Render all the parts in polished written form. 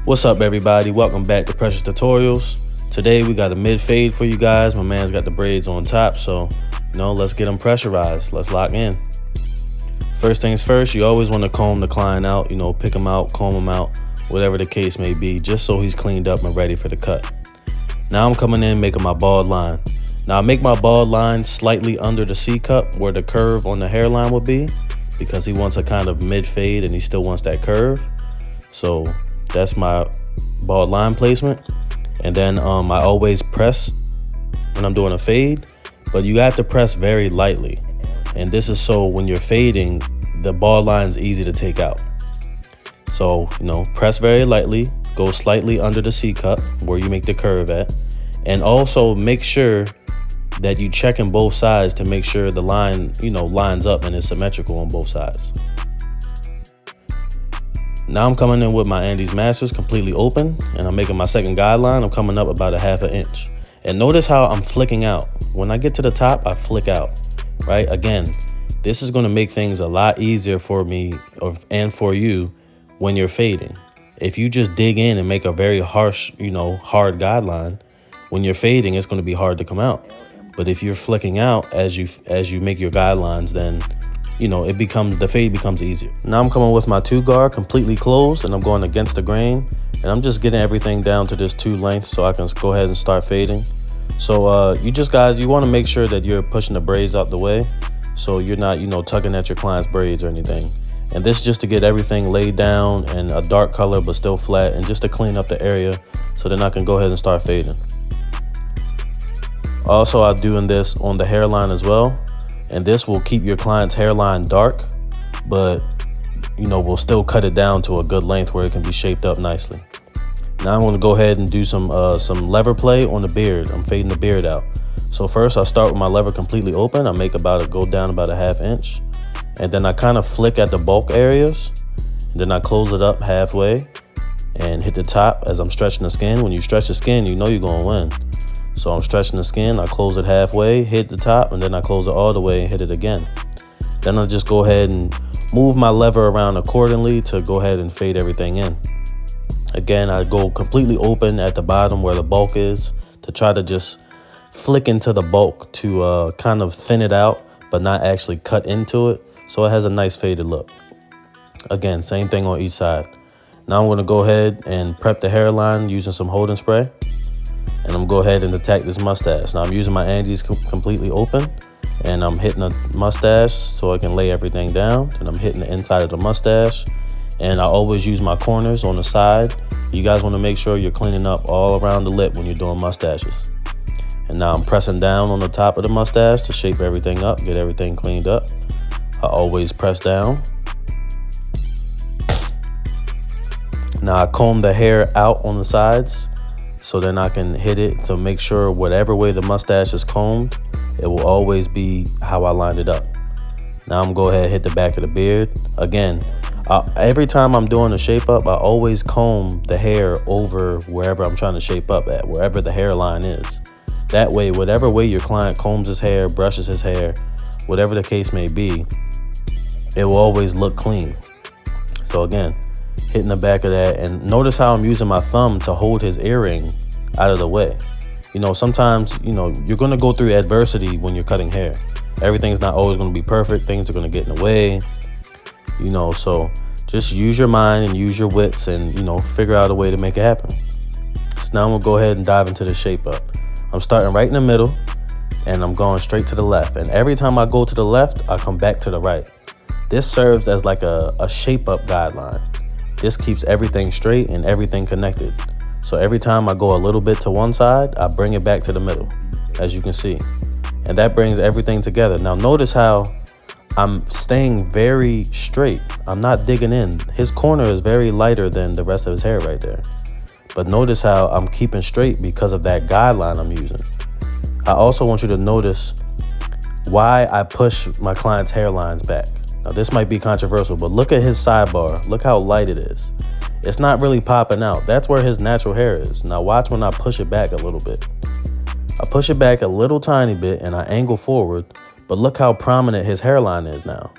What's up, everybody? Welcome back to Precious Tutorials. Today we got a mid fade for you guys. My man's got the braids on top, so let's get them pressurized. Let's lock in. First things first, you always want to comb the client out, pick him out, comb him out, whatever the case may be, just so he's cleaned up and ready for the cut. Now I'm coming in making my bald line. Now I make my bald line slightly under the C cup where the curve on the hairline would be, because he wants a kind of mid fade and he still wants that curve. So that's my bald line placement. And then I always press when I'm doing a fade, but you have to press very lightly. And this is so when you're fading, the bald line is easy to take out. So, press very lightly, go slightly under the C cup where you make the curve at. And also make sure that you check in both sides to make sure the line, lines up and is symmetrical on both sides. Now I'm coming in with my Andes Masters completely open, and I'm making my second guideline. I'm coming up about a ½ inch. And notice how I'm flicking out. When I get to the top, I flick out, right? Again, this is gonna make things a lot easier for me and for you when you're fading. If you just dig in and make a very harsh, hard guideline, when you're fading, it's gonna be hard to come out. But if you're flicking out as you make your guidelines, then the fade becomes easier. Now I'm coming with my 2 guard completely closed, and I'm going against the grain, and I'm just getting everything down to this 2 lengths so I can go ahead and start fading. So you want to make sure that you're pushing the braids out the way, so you're not tugging at your client's braids or anything. And this is just to get everything laid down in a dark color but still flat, and just to clean up the area so then I can go ahead and start fading. Also, I'm doing this on the hairline as well. And this will keep your client's hairline dark, but we'll still cut it down to a good length where it can be shaped up nicely. Now I'm going to go ahead and do some lever play on the beard. I'm fading the beard out. So first I start with my lever completely open. I go down about a ½ inch, and then I kind of flick at the bulk areas, and then I close it up halfway and hit the top as I'm stretching the skin. When you stretch the skin, you're going to win. So I'm stretching the skin, I close it halfway, hit the top, and then I close it all the way and hit it again. Then I'll just go ahead and move my lever around accordingly to go ahead and fade everything in. Again, I go completely open at the bottom where the bulk is to try to just flick into the bulk to kind of thin it out, but not actually cut into it, so it has a nice faded look. Again, same thing on each side. Now I'm going to go ahead and prep the hairline using some holding spray. And I'm going to go ahead and attack this mustache. Now I'm using my Andes completely open, and I'm hitting the mustache so I can lay everything down. And I'm hitting the inside of the mustache. And I always use my corners on the side. You guys want to make sure you're cleaning up all around the lip when you're doing mustaches. And now I'm pressing down on the top of the mustache to shape everything up, get everything cleaned up. I always press down. Now I comb the hair out on the sides, so then I can hit it to make sure whatever way the mustache is combed, it will always be how I lined it up. Now I'm going to go ahead and hit the back of the beard. Again, every time I'm doing a shape up, I always comb the hair over wherever I'm trying to shape up at, wherever the hairline is. That way, whatever way your client combs his hair, brushes his hair, whatever the case may be, it will always look clean. So again, hitting the back of that, and notice how I'm using my thumb to hold his earring out of the way. Sometimes you're going to go through adversity when you're cutting hair. Everything's not always going to be perfect. Things are going to get in the way, so just use your mind and use your wits and figure out a way to make it happen. So now I'm gonna go ahead and dive into the shape up. I'm starting right in the middle, and I'm going straight to the left, and every time I go to the left, I come back to the right. This serves as like a shape up guideline. This keeps everything straight and everything connected. So every time I go a little bit to one side, I bring it back to the middle, as you can see. And that brings everything together. Now notice how I'm staying very straight. I'm not digging in. His corner is very lighter than the rest of his hair right there. But notice how I'm keeping straight because of that guideline I'm using. I also want you to notice why I push my client's hairlines back. Now this might be controversial, but look at his sidebar. Look how light it is. It's not really popping out. That's where his natural hair is. Now watch when I push it back a little bit. I push it back a little tiny bit and I angle forward, but look how prominent his hairline is now.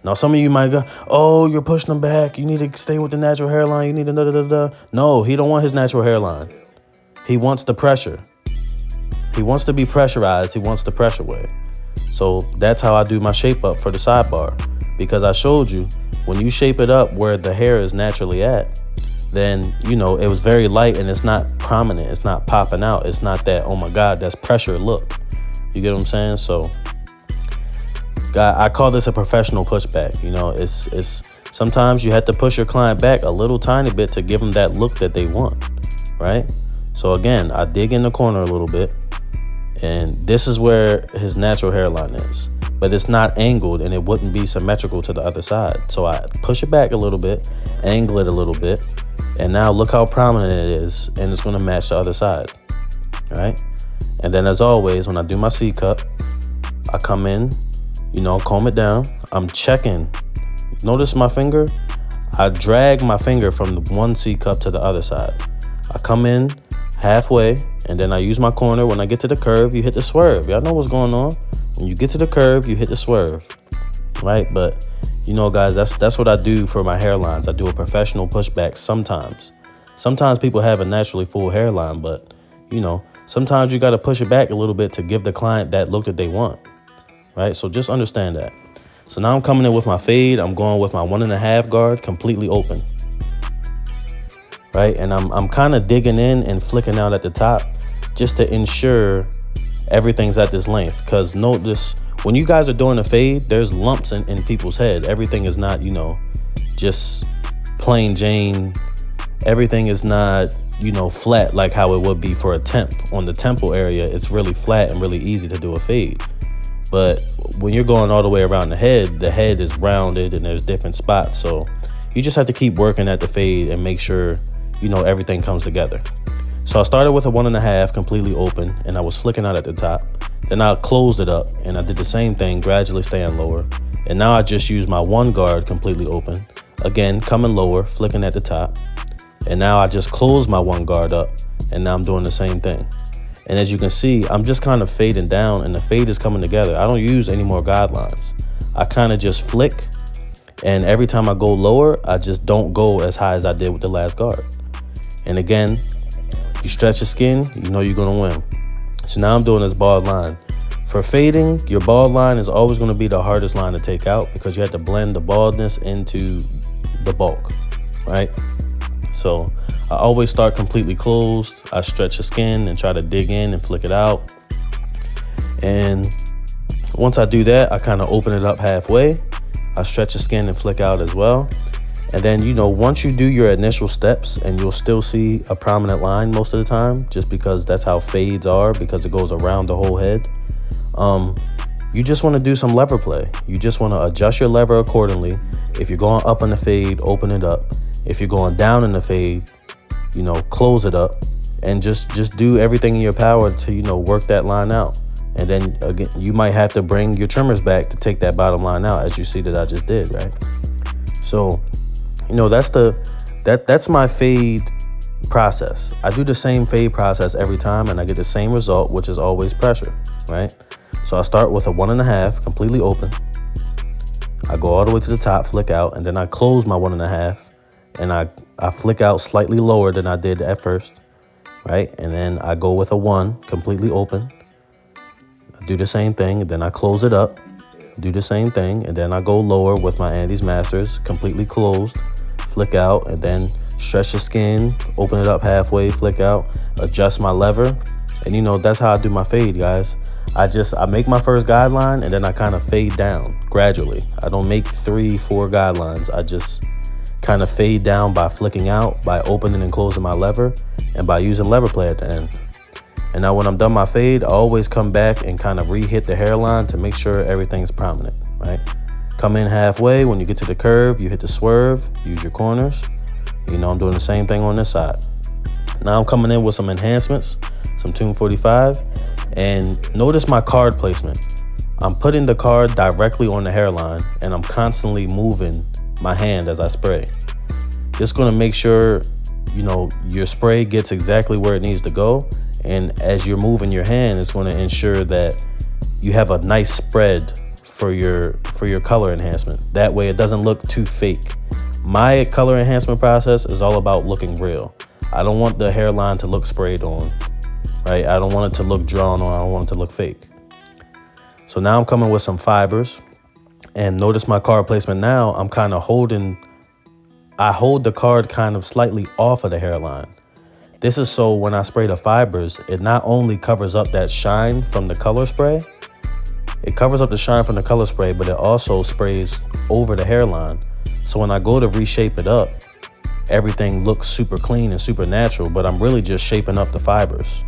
Now, some of you might go, oh, you're pushing him back. You need to stay with the natural hairline. You need to da-da-da-da. No, he don't want his natural hairline. He wants the pressure. He wants to be pressurized. He wants the pressure way. So that's how I do my shape up for the sidebar. Because I showed you, when you shape it up where the hair is naturally at, then, you know, it was very light and it's not prominent. It's not popping out. It's not that, oh my God, that's pressure look. You get what I'm saying? So I call this a professional pushback. You know, it's sometimes you have to push your client back a little tiny bit to give them that look that they want, right? So again, I dig in the corner a little bit, and this is where his natural hairline is, but it's not angled and it wouldn't be symmetrical to the other side. So I push it back a little bit, angle it a little bit, and now look how prominent it is, and it's going to match the other side, right? And then as always, when I do my C cup, I come in, you know, comb it down. I'm checking. Notice my finger? I drag my finger from the one C cup to the other side. I come in halfway, and then I use my corner. When I get to the curve, you hit the swerve. Y'all know what's going on. When you get to the curve, you hit the swerve, right? But, you know, guys, that's what I do for my hairlines. I do a professional pushback sometimes. Sometimes people have a naturally full hairline, but, you know, sometimes you got to push it back a little bit to give the client that look that they want. Right, so just understand that. So now I'm coming in with my fade. I'm going with my 1.5 guard completely open. Right, and I'm kind of digging in and flicking out at the top just to ensure everything's at this length. Because notice when you guys are doing a fade, there's lumps in people's head. Everything is not, you know, just plain Jane. Everything is not, you know, flat like how it would be for a temp. On the temple area, it's really flat and really easy to do a fade. But when you're going all the way around the head is rounded and there's different spots. So you just have to keep working at the fade and make sure, you know, everything comes together. So I started with a 1.5 completely open, and I was flicking out at the top. Then I closed it up and I did the same thing, gradually staying lower. And now I just use my 1 guard completely open. Again, coming lower, flicking at the top. And now I just closed my 1 guard up, and now I'm doing the same thing. And as you can see, I'm just kind of fading down, and the fade is coming together. I don't use any more guidelines. I kind of just flick, and every time I go lower, I just don't go as high as I did with the last guard. And again, you stretch your skin, you know you're going to win. So now I'm doing this bald line. For fading, your bald line is always going to be the hardest line to take out because you have to blend the baldness into the bulk, right? So I always start completely closed. I stretch the skin and try to dig in and flick it out. And once I do that, I kind of open it up halfway. I stretch the skin and flick out as well. And then, you know, once you do your initial steps, and you'll still see a prominent line most of the time, just because that's how fades are, because it goes around the whole head. You just want to do some lever play. You just want to adjust your lever accordingly. If you're going up in the fade, open it up. If you're going down in the fade, you know, close it up, and just do everything in your power to, you know, work that line out. And then again, you might have to bring your trimmers back to take that bottom line out, as you see that I just did, right? So, you know, that's my fade process. I do the same fade process every time, and I get the same result, which is always pressure, right? So I start with a 1.5 completely open. I go all the way to the top, flick out, and then I close my 1.5. And I flick out slightly lower than I did at first, right? And then I go with a 1 completely open. I do the same thing, and then I close it up, do the same thing, and then I go lower with my Andes Masters completely closed, flick out, and then stretch the skin, open it up halfway, flick out, adjust my lever. And, you know, that's how I do my fade, guys. I make my first guideline, and then I kind of fade down gradually. I don't make 3-4 guidelines. I just kind of fade down by flicking out, by opening and closing my lever, and by using lever play at the end. And now when I'm done my fade, I always come back and kind of re-hit the hairline to make sure everything's prominent, right? Come in halfway. When you get to the curve, you hit the swerve, use your corners. You know, I'm doing the same thing on this side. Now I'm coming in with some enhancements, some Tune 45, and notice my card placement. I'm putting the card directly on the hairline, and I'm constantly moving my hand as I spray. Just going to make sure, you know, your spray gets exactly where it needs to go. And as you're moving your hand, it's going to ensure that you have a nice spread for your color enhancement. That way it doesn't look too fake. My color enhancement process is all about looking real. I don't want the hairline to look sprayed on, right? I don't want it to look drawn on. I don't want it to look fake. So now I'm coming with some fibers, and notice my card placement now. I'm kind of I hold the card kind of slightly off of the hairline. This is so when I spray the fibers, it not only covers up that shine from the color spray, but it also sprays over the hairline. So when I go to reshape it up, everything looks super clean and super natural, but I'm really just shaping up the fibers.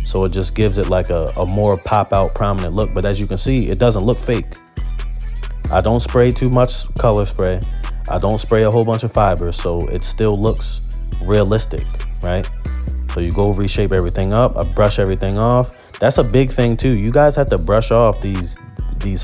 So it just gives it like a more pop out prominent look. But as you can see, it doesn't look fake. I don't spray too much color spray. I don't spray a whole bunch of fibers, so it still looks realistic, right? So you go reshape everything up. I brush everything off. That's a big thing too. You guys have to brush off these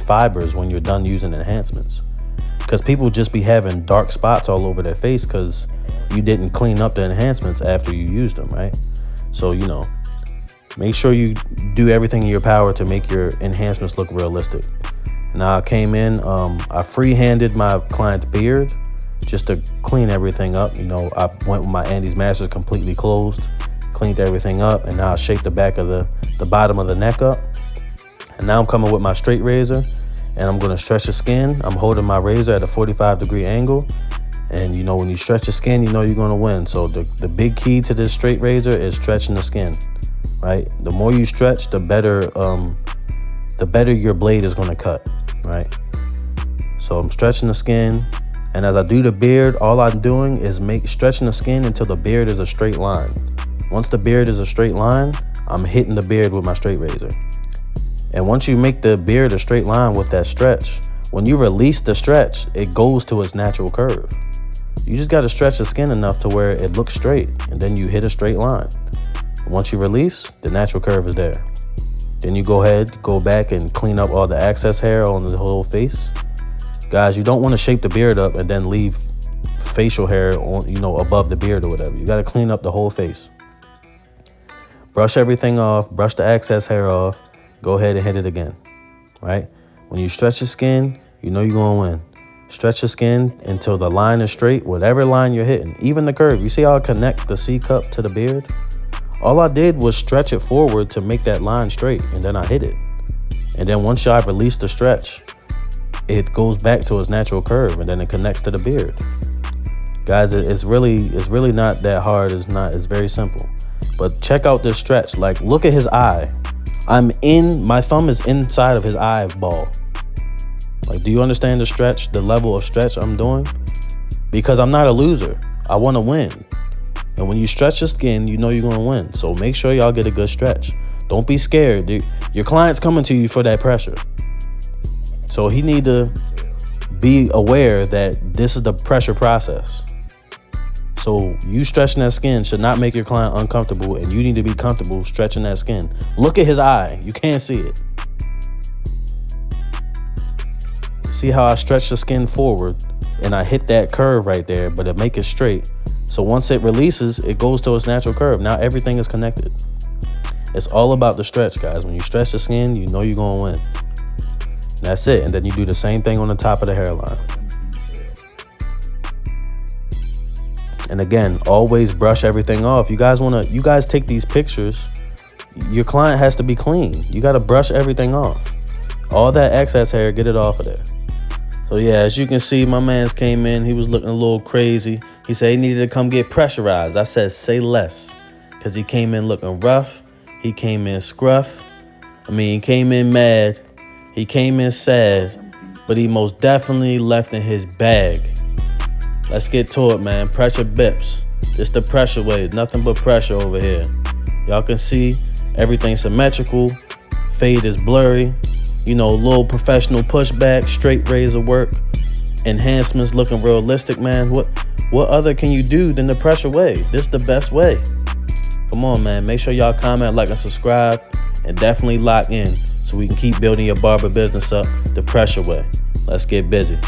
fibers when you're done using enhancements, because people just be having dark spots all over their face because you didn't clean up the enhancements after you used them, right? So, you know, make sure you do everything in your power to make your enhancements look realistic. Now I came in, I free-handed my client's beard just to clean everything up. You know, I went with my Andy's Masters completely closed, cleaned everything up, and now I shaped the back of the bottom of the neck up. And now I'm coming with my straight razor, and I'm gonna stretch the skin. I'm holding my razor at a 45-degree angle. And you know, when you stretch the skin, you know you're gonna win. So the big key to this straight razor is stretching the skin, right? The more you stretch, the better your blade is gonna cut, right? So I'm stretching the skin, and as I do the beard, all I'm doing is stretching the skin until the beard is a straight line. Once the beard is a straight line, I'm hitting the beard with my straight razor. And once you make the beard a straight line with that stretch, when you release the stretch, it goes to its natural curve. You just got to stretch the skin enough to where it looks straight, and then you hit a straight line. And once you release, the natural curve is there. Then you go back and clean up all the excess hair on the whole face. Guys, you don't want to shape the beard up and then leave facial hair on, you know, above the beard or whatever. You got to clean up the whole face. Brush everything off, brush the excess hair off. Go ahead and hit it again, right? When you stretch your skin, you know you're going to win. Stretch your skin until the line is straight, whatever line you're hitting, even the curve. You see how I connect the C cup to the beard? All I did was stretch it forward to make that line straight, and then I hit it. And then once I release the stretch, it goes back to its natural curve, and then it connects to the beard. Guys, it's really not that hard. It's very simple. But check out this stretch. Like, look at his eye. My thumb is inside of his eyeball. Like, do you understand the stretch, the level of stretch I'm doing? Because I'm not a loser. I want to win. And when you stretch your skin, you know you're going to win. So make sure y'all get a good stretch. Don't be scared, dude. Your client's coming to you for that pressure. So he need to be aware that this is the pressure process. So you stretching that skin should not make your client uncomfortable, and you need to be comfortable stretching that skin. Look at his eye. You can't see it. See how I stretch the skin forward and I hit that curve right there, but it make it straight. So once it releases, it goes to its natural curve. Now everything is connected. It's all about the stretch, guys. When you stretch the skin, you know you're going to win. That's it. And then you do the same thing on the top of the hairline. And again, always brush everything off. You guys take these pictures. Your client has to be clean. You got to brush everything off. All that excess hair, get it off of there. So yeah, as you can see, my man's came in. He was looking a little crazy. He said he needed to come get pressurized. I said, say less. Because he came in looking rough. He came in scruff. He came in mad. He came in sad. But he most definitely left in his bag. Let's get to it, man. Pressure bips. This the pressure wave. Nothing but pressure over here. Y'all can see everything symmetrical. Fade is blurry. You know, little professional pushback, straight razor work. Enhancements looking realistic, man. What other can you do than the pressure wave? This the best way. Come on, man. Make sure y'all comment, like, and subscribe. And definitely lock in so we can keep building your barber business up the pressure way. Let's get busy.